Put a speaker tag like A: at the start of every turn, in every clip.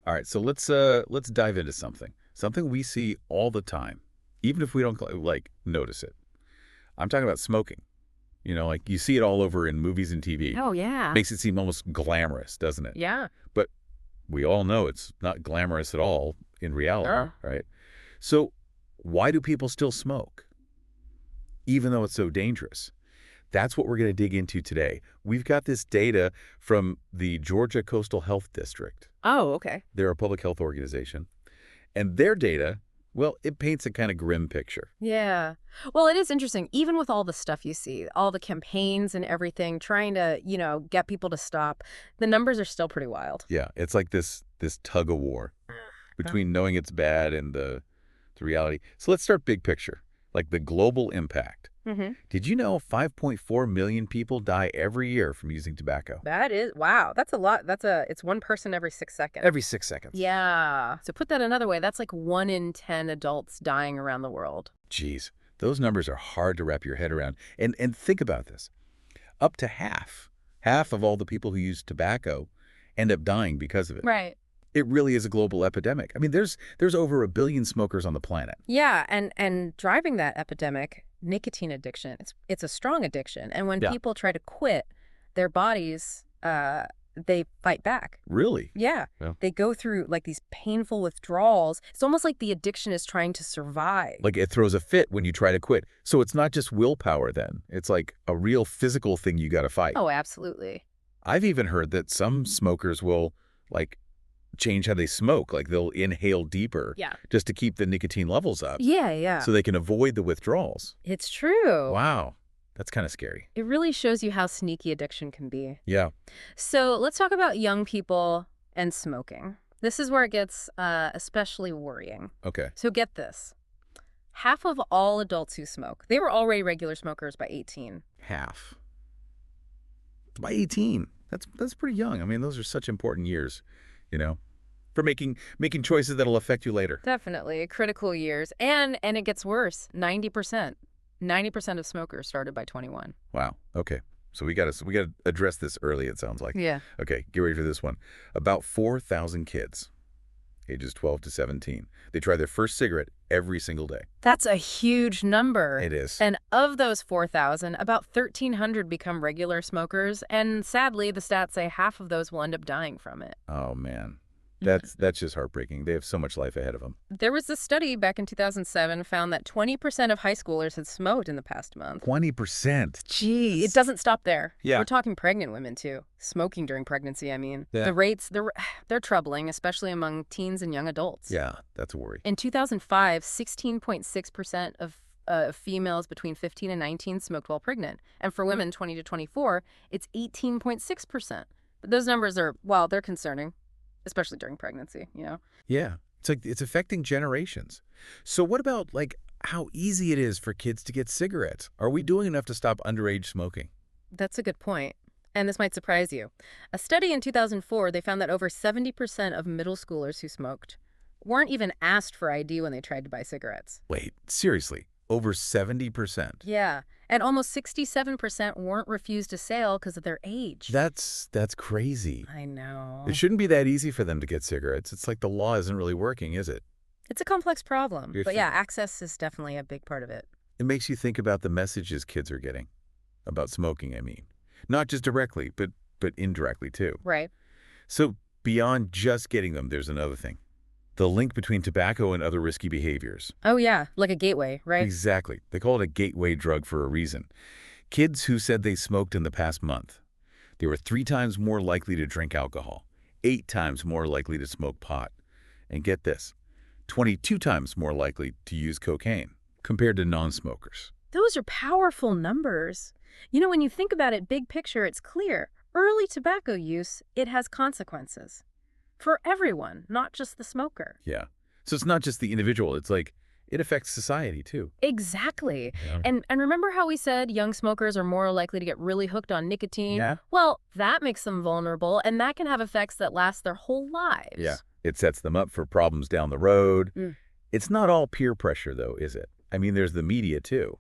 A: All right, so let's dive into something we see all the time, even if we don't like notice it. I'm talking about smoking. Like you see it all over in movies and TV.
B: Oh, yeah.
A: Makes it seem almost glamorous, doesn't it?
B: Yeah.
A: But we all know it's not glamorous at all in reality,
B: Sure.
A: right? So why do people still smoke, even though it's so dangerous? That's what we're going to dig into today. We've got this data from the Georgia Coastal Health District.
B: Oh, okay.
A: They're a public health organization. And their data, well, it paints a kind of grim picture.
B: Yeah. Well, it is interesting. Even with all the stuff you see, all the campaigns and everything, trying to, get people to stop, the numbers are still pretty wild.
A: Yeah, it's like this tug of war between knowing it's bad and the reality. So let's start big picture, like the global impact.
B: Mm-hmm.
A: Did you know 5.4 million people die every year from using tobacco?
B: That is, wow, that's a lot. It's one person every 6 seconds.
A: Every 6 seconds.
B: Yeah. So put that another way, that's like 1 in 10 adults dying around the world.
A: Geez, those numbers are hard to wrap your head around. And think about this. Up to half of all the people who use tobacco end up dying because of it.
B: Right.
A: It really is a global epidemic. I mean, there's over 1 billion smokers on the planet.
B: Yeah, and driving that epidemic, nicotine addiction, it's a strong addiction. And when people try to quit, their bodies, they fight back.
A: Really?
B: Yeah. They go through like these painful withdrawals. It's almost like the addiction is trying to survive.
A: Like it throws a fit when you try to quit. So it's not just willpower then. It's like a real physical thing you got to fight.
B: Oh, absolutely.
A: I've even heard that some smokers will like change how they smoke. Like they'll inhale deeper just to keep the nicotine levels up.
B: Yeah.
A: So they can avoid the withdrawals.
B: It's true.
A: Wow. That's kind of scary.
B: It really shows you how sneaky addiction can be.
A: Yeah.
B: So let's talk about young people and smoking. This is where it gets especially worrying.
A: Okay.
B: So get this. Half of all adults who smoke, they were already regular smokers by 18.
A: Half. By 18. That's pretty young. I mean, those are such important years, for making choices that'll affect you later.
B: Definitely. Critical years. And it gets worse. 90%. 90% of smokers started by 21.
A: Wow. Okay. So we got to address this early, it sounds like.
B: Yeah.
A: Okay, get ready for this one. About 4,000 kids, ages 12 to 17, they try their first cigarette every single day.
B: That's a huge number.
A: It is.
B: And of those 4,000, about 1,300 become regular smokers. And sadly, the stats say half of those will end up dying from it.
A: Oh, man. That's just heartbreaking. They have so much life ahead of them.
B: There was a study back in 2007 found that 20% of high schoolers had smoked in the past month.
A: 20%.
B: Gee, it doesn't stop there.
A: Yeah.
B: We're talking pregnant women, too. Smoking during pregnancy, I mean.
A: Yeah.
B: The rates, they're troubling, especially among teens and young adults.
A: Yeah, that's a worry.
B: In 2005, 16.6% of females between 15 and 19 smoked while pregnant. And for women 20 to 24, it's 18.6%. But those numbers are, well, they're concerning. Especially during pregnancy,
A: Yeah. It's like it's affecting generations. So what about like how easy it is for kids to get cigarettes? Are we doing enough to stop underage smoking?
B: That's a good point. And this might surprise you. A study in 2004, they found that over 70% of middle schoolers who smoked weren't even asked for ID when they tried to buy cigarettes.
A: Wait, seriously? Over 70%?
B: Yeah. And almost 67% weren't refused a sale because of their age.
A: That's crazy.
B: I know.
A: It shouldn't be that easy for them to get cigarettes. It's like the law isn't really working, is it?
B: It's a complex problem.
A: You're
B: But yeah, access is definitely a big part of it.
A: It makes you think about the messages kids are getting about smoking, I mean. Not just directly, but indirectly too.
B: Right.
A: So beyond just getting them, there's another thing. The link between tobacco and other risky behaviors.
B: Oh, yeah, like a gateway, right?
A: Exactly. They call it a gateway drug for a reason. Kids who said they smoked in the past month, they were 3 times more likely to drink alcohol, 8 times more likely to smoke pot, and get this, 22 times more likely to use cocaine compared to non-smokers.
B: Those are powerful numbers. When you think about it big picture, it's clear. Early tobacco use, it has consequences. For everyone, not just the smoker.
A: Yeah. So it's not just the individual. It's like it affects society, too.
B: Exactly.
A: Yeah.
B: And remember how we said young smokers are more likely to get really hooked on nicotine?
A: Yeah.
B: Well, that makes them vulnerable, and that can have effects that last their whole lives.
A: Yeah. It sets them up for problems down the road.
B: Mm.
A: It's not all peer pressure, though, is it? I mean, there's the media, too.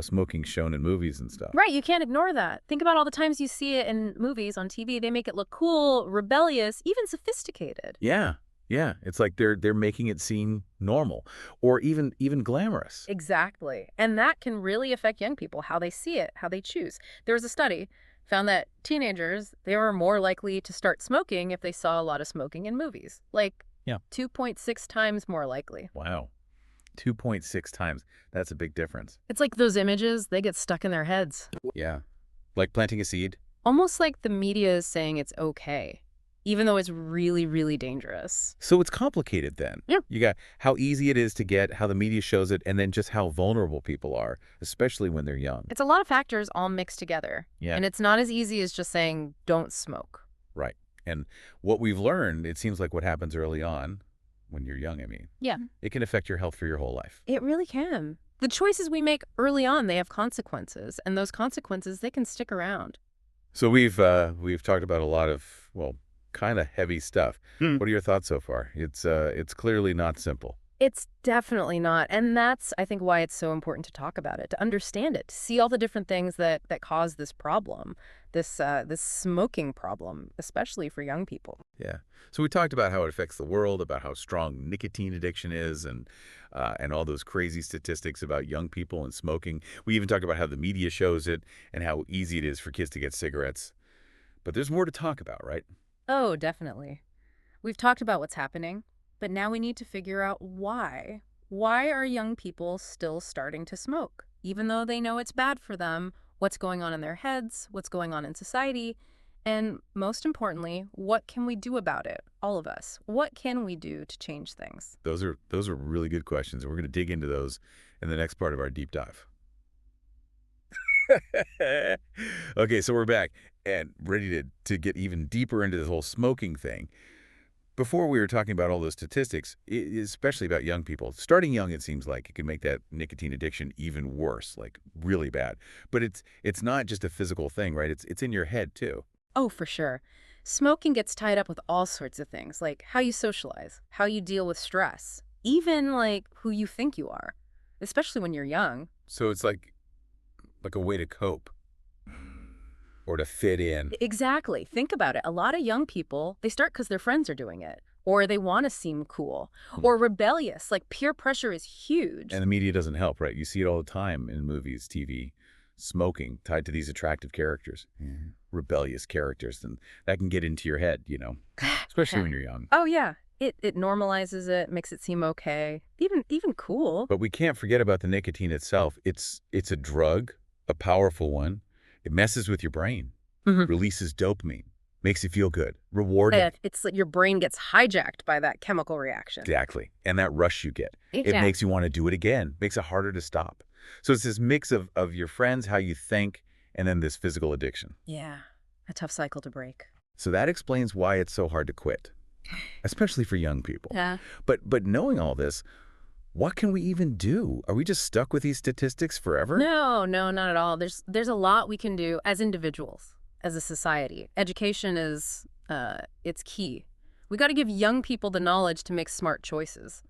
A: Smoking shown in movies and stuff.
B: Right, you can't ignore that. Think about all the times you see it in movies on TV. They make it look cool, rebellious, even sophisticated.
A: Yeah. Yeah, it's like they're making it seem normal or even glamorous.
B: Exactly. And that can really affect young people, how they see it, how they choose. There was a study found that teenagers, they were more likely to start smoking if they saw a lot of smoking in movies. Like
A: Yeah.
B: 2.6 times more likely.
A: Wow. 2.6 times. That's a big difference.
B: It's like those images, they get stuck in their heads.
A: Yeah. Like planting a seed.
B: Almost like the media is saying it's okay, even though it's really, really dangerous.
A: So it's complicated then.
B: Yeah.
A: You got how easy it is to get, how the media shows it, and then just how vulnerable people are, especially when they're young.
B: It's a lot of factors all mixed together.
A: Yeah.
B: And it's not as easy as just saying, don't smoke.
A: Right. And what we've learned, it seems like what happens early on, when you're young, I mean,
B: Yeah.
A: it can affect your health for your whole life.
B: It really can. The choices we make early on, they have consequences. And those consequences, they can stick around.
A: So we've talked about a lot of, well, kind of heavy stuff. What are your thoughts so far? It's clearly not simple.
B: It's definitely not. And that's, I think, why it's so important to talk about it, to understand it, to see all the different things that cause this problem, this smoking problem, especially for young people.
A: Yeah. So we talked about how it affects the world, about how strong nicotine addiction is, and all those crazy statistics about young people and smoking. We even talked about how the media shows it and how easy it is for kids to get cigarettes. But there's more to talk about, right?
B: Oh, definitely. We've talked about what's happening, but now we need to figure out why. Why are young people still starting to smoke? Even though they know it's bad for them, what's going on in their heads, what's going on in society, and most importantly, what can we do about it, all of us? What can we do to change things?
A: Those are really good questions, and we're going to dig into those in the next part of our deep dive. Okay, so we're back and ready to get even deeper into this whole smoking thing. Before we were talking about all those statistics, especially about young people. Starting young, it seems like it can make that nicotine addiction even worse, like really bad. But it's not just a physical thing, right? It's in your head too.
B: Oh, for sure. Smoking gets tied up with all sorts of things, like how you socialize, how you deal with stress, even like who you think you are, especially when you're young.
A: So it's like a way to cope or to fit in.
B: Exactly. Think about it. A lot of young people, they start because their friends are doing it, or they want to seem cool, or rebellious. Like peer pressure is huge.
A: And the media doesn't help, right? You see it all the time in movies, TV, smoking tied to these attractive characters, rebellious characters. And that can get into your head, especially when you're young.
B: Oh, yeah. It normalizes it, makes it seem okay, even cool.
A: But we can't forget about the nicotine itself. It's a drug, a powerful one. It messes with your brain, releases dopamine, makes you feel good, rewarding.
B: It's like your brain gets hijacked by that chemical reaction.
A: Exactly. And that rush you get. It
B: Yeah.
A: makes you want to do it again, makes it harder to stop. So it's this mix of your friends, how you think, and then this physical addiction.
B: Yeah, a tough cycle to break.
A: So that explains why it's so hard to quit, especially for young people.
B: Yeah.
A: But knowing all this, what can we even do? Are we just stuck with these statistics forever?
B: No, not at all. There's a lot we can do as individuals, as a society. Education is it's key. We got to give young people the knowledge to make smart choices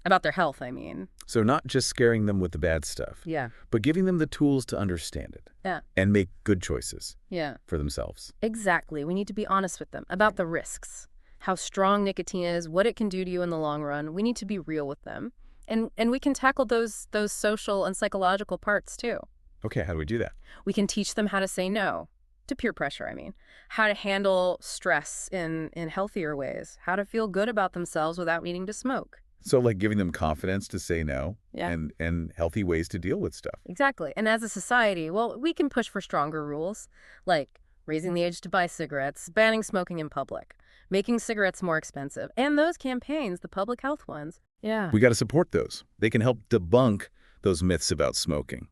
B: about their health, I mean.
A: So not just scaring them with the bad stuff,
B: Yeah.
A: but giving them the tools to understand it
B: Yeah.
A: and make good choices
B: Yeah.
A: for themselves.
B: Exactly. We need to be honest with them about the risks, how strong nicotine is, what it can do to you in the long run. We need to be real with them. And we can tackle those social and psychological parts too.
A: Okay, how do we do that?
B: We can teach them how to say no to peer pressure, I mean, how to handle stress in healthier ways, how to feel good about themselves without needing to smoke.
A: So like giving them confidence to say no
B: Yeah.
A: and healthy ways to deal with stuff.
B: Exactly. And as a society, well, we can push for stronger rules, like raising the age to buy cigarettes, banning smoking in public, making cigarettes more expensive, and those campaigns, the public health ones. Yeah.
A: We got to support those. They can help debunk those myths about smoking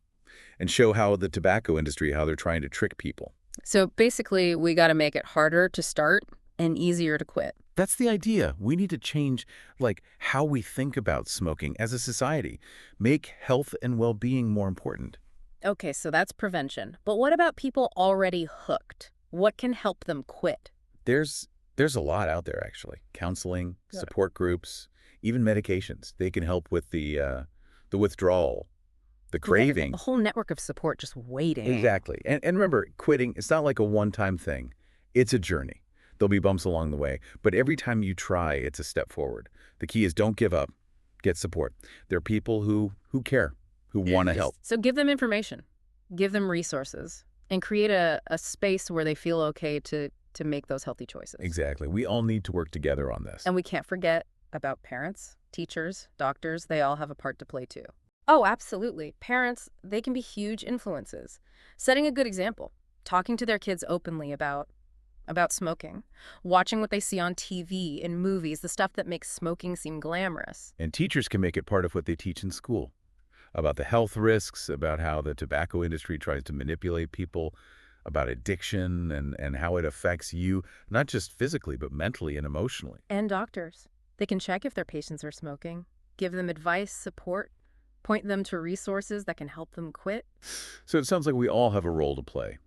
A: and show how the tobacco industry, how they're trying to trick people.
B: So basically, we got to make it harder to start and easier to quit.
A: That's the idea. We need to change like how we think about smoking as a society. Make health and well-being more important.
B: Okay, so that's prevention. But what about people already hooked? What can help them quit?
A: There's a lot out there actually. Counseling, support groups, even medications. They can help with the withdrawal, the craving.
B: A whole network of support just waiting.
A: Exactly. And remember, quitting, it's not like a one-time thing. It's a journey. There'll be bumps along the way, but every time you try, it's a step forward. The key is don't give up, get support. There are people who care, who want to help.
B: So give them information, give them resources, and create a space where they feel okay to make those healthy choices.
A: Exactly. We all need to work together on this.
B: And we can't forget about parents, teachers, doctors. They all have a part to play too. Oh, absolutely. Parents, they can be huge influences. Setting a good example, talking to their kids openly about smoking, watching what they see on TV, in movies, the stuff that makes smoking seem glamorous.
A: And teachers can make it part of what they teach in school, about the health risks, about how the tobacco industry tries to manipulate people, about addiction and how it affects you, not just physically, but mentally and emotionally.
B: And doctors, they can check if their patients are smoking, give them advice, support, point them to resources that can help them quit.
A: So it sounds like we all have a role to play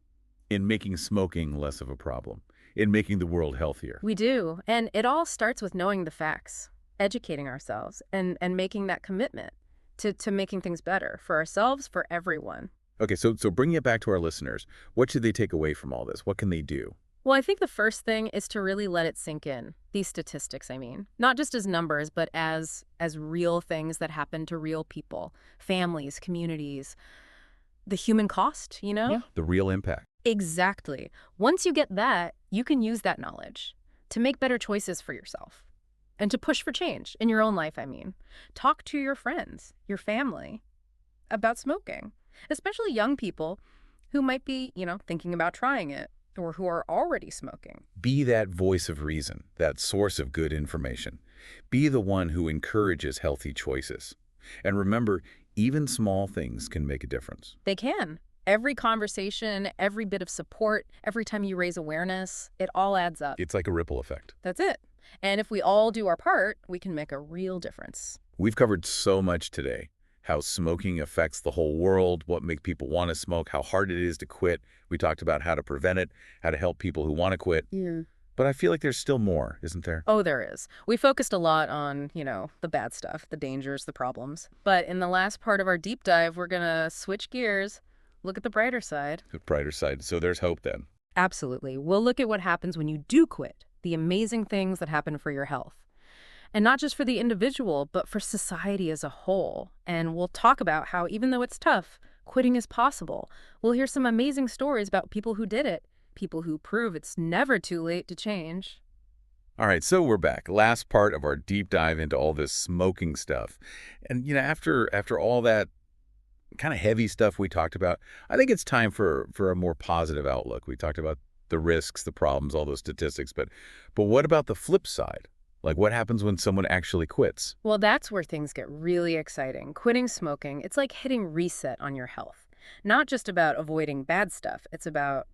A: in making smoking less of a problem, in making the world healthier.
B: We do, and it all starts with knowing the facts, educating ourselves, and making that commitment to making things better for ourselves, for everyone.
A: Okay, so bringing it back to our listeners, what should they take away from all this? What can they do?
B: Well, I think the first thing is to really let it sink in. These statistics, I mean, not just as numbers, but as real things that happen to real people, families, communities, the human cost, you know?
A: Yeah, the real impact.
B: Exactly. Once you get that, you can use that knowledge to make better choices for yourself and to push for change in your own life, I mean. Talk to your friends, your family about smoking, especially young people who might be, thinking about trying it or who are already smoking.
A: Be that voice of reason, that source of good information. Be the one who encourages healthy choices. And remember, even small things can make a difference.
B: They can. Every conversation, every bit of support, every time you raise awareness, it all adds up.
A: It's like a ripple effect.
B: That's it. And if we all do our part, we can make a real difference.
A: We've covered so much today. How smoking affects the whole world, what makes people want to smoke, how hard it is to quit. We talked about how to prevent it, how to help people who want to quit.
B: Yeah.
A: But I feel like there's still more, isn't there?
B: Oh, there is. We focused a lot on, the bad stuff, the dangers, the problems. But in the last part of our deep dive, we're going to switch gears, look at the brighter side.
A: The brighter side. So there's hope then.
B: Absolutely. We'll look at what happens when you do quit, the amazing things that happen for your health. And not just for the individual, but for society as a whole. And we'll talk about how, even though it's tough, quitting is possible. We'll hear some amazing stories about people who did it, people who prove it's never too late to change.
A: All right, so we're back. Last part of our deep dive into all this smoking stuff. And, after all that kind of heavy stuff we talked about, I think it's time for a more positive outlook. We talked about the risks, the problems, all those statistics. But what about the flip side? Like, what happens when someone actually quits?
B: Well, that's where things get really exciting. Quitting smoking, it's like hitting reset on your health. Not just about avoiding bad stuff. It's about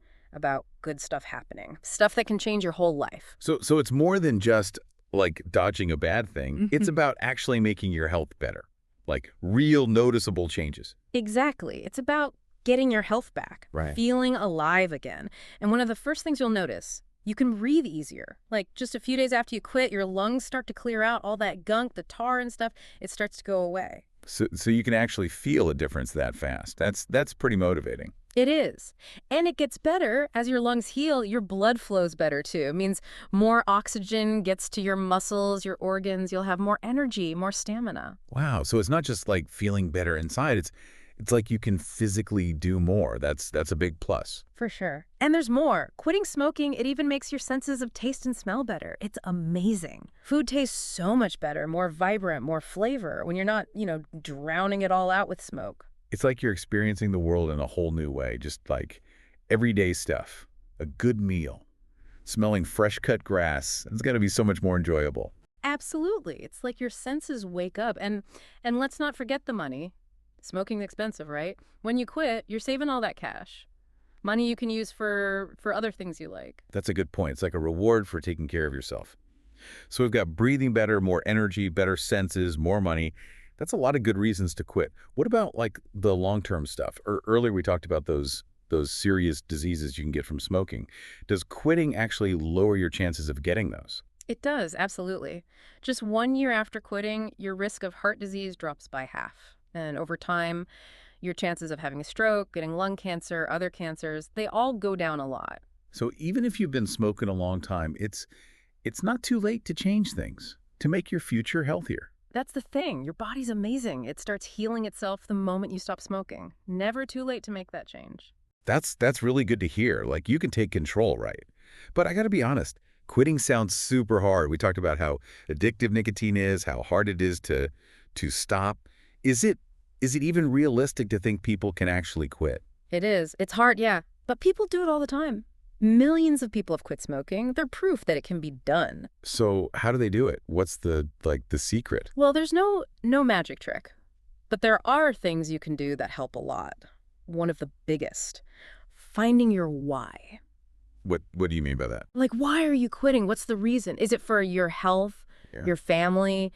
B: good stuff happening. Stuff that can change your whole life.
A: So it's more than just, like, dodging a bad thing. It's about actually making your health better. Like, real noticeable changes.
B: Exactly. It's about getting your health back.
A: Right.
B: Feeling alive again. And one of the first things you'll notice, you can breathe easier. Like, just a few days after you quit, your lungs start to clear out all that gunk, the tar and stuff. It starts to go away.
A: So you can actually feel a difference that fast. That's pretty motivating.
B: It is. And it gets better as your lungs heal. Your blood flows better, too. It means more oxygen gets to your muscles, your organs. You'll have more energy, more stamina.
A: Wow. So it's not just like feeling better inside. It's like you can physically do more. That's a big plus.
B: For sure. And there's more. Quitting smoking, it even makes your senses of taste and smell better. It's amazing. Food tastes so much better, more vibrant, more flavor when you're not, drowning it all out with smoke.
A: It's like you're experiencing the world in a whole new way, just like everyday stuff, a good meal, smelling fresh-cut grass. It's going to be so much more enjoyable.
B: Absolutely. It's like your senses wake up. And let's not forget the money. Smoking's expensive, right? When you quit, you're saving all that cash. Money you can use for other things you like.
A: That's a good point. It's like a reward for taking care of yourself. So we've got breathing better, more energy, better senses, more money. That's a lot of good reasons to quit. What about like the long-term stuff? Earlier we talked about those serious diseases you can get from smoking. Does quitting actually lower your chances of getting those?
B: It does, absolutely. Just 1 year after quitting, your risk of heart disease drops by half. And over time, your chances of having a stroke, getting lung cancer, other cancers, they all go down a lot.
A: So even if you've been smoking a long time, it's not too late to change things, to make your future healthier.
B: That's the thing. Your body's amazing. It starts healing itself the moment you stop smoking. Never too late to make that change.
A: That's really good to hear. Like, you can take control, right? But I got to be honest, quitting sounds super hard. We talked about how addictive nicotine is, how hard it is to stop. Is it even realistic to think people can actually quit?
B: It is. It's hard, yeah. But people do it all the time. Millions of people have quit smoking. They're proof that it can be done.
A: So how do they do it? What's the secret?
B: Well, there's no magic trick. But there are things you can do that help a lot. One of the biggest, finding your why.
A: What do you mean by that?
B: Like, why are you quitting? What's the reason? Is it for your health,
A: Yeah.
B: your family,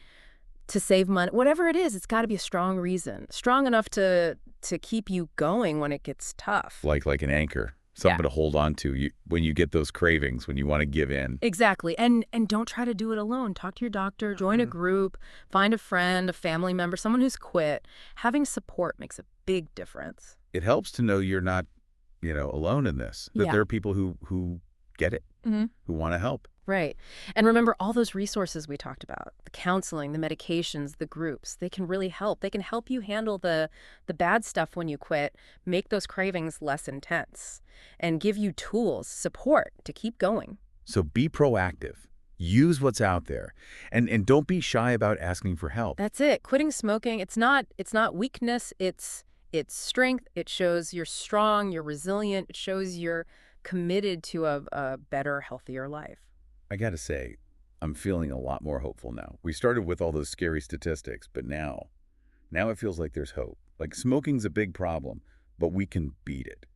B: to save money? Whatever it is, it's got to be a strong reason. Strong enough to keep you going when it gets tough.
A: Like an anchor, something to hold on to when you get those cravings, when you want to give in.
B: Exactly. And don't try to do it alone. Talk to your doctor, join a group, find a friend, a family member, someone who's quit. Having support makes a big difference.
A: It helps to know you're not, alone in this, that
B: Yeah.
A: there are people who get it, who want to help.
B: Right. And remember all those resources we talked about, the counseling, the medications, the groups, they can really help. They can help you handle the bad stuff when you quit, make those cravings less intense, and give you tools, support to keep going.
A: So be proactive. Use what's out there. And don't be shy about asking for help.
B: That's it. Quitting smoking, it's not weakness, it's strength. It shows you're strong, you're resilient. It shows you're committed to a better, healthier life.
A: I got to say, I'm feeling a lot more hopeful now. We started with all those scary statistics, but now it feels like there's hope. Like, smoking's a big problem, but we can beat it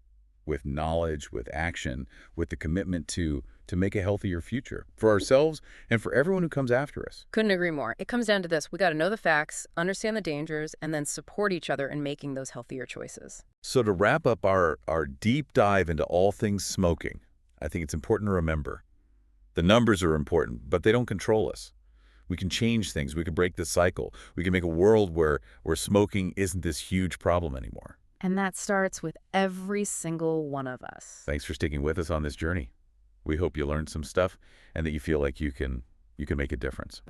A: with knowledge, with action, with the commitment to make a healthier future for ourselves and for everyone who comes after us.
B: Couldn't agree more. It comes down to this. We got to know the facts, understand the dangers, and then support each other in making those healthier choices.
A: So to wrap up our deep dive into all things smoking, I think it's important to remember the numbers are important, but they don't control us. We can change things. We can break the cycle. We can make a world where smoking isn't this huge problem anymore.
B: And that starts with every single one of us.
A: Thanks for sticking with us on this journey. We hope you learned some stuff and that you feel like you can make a difference.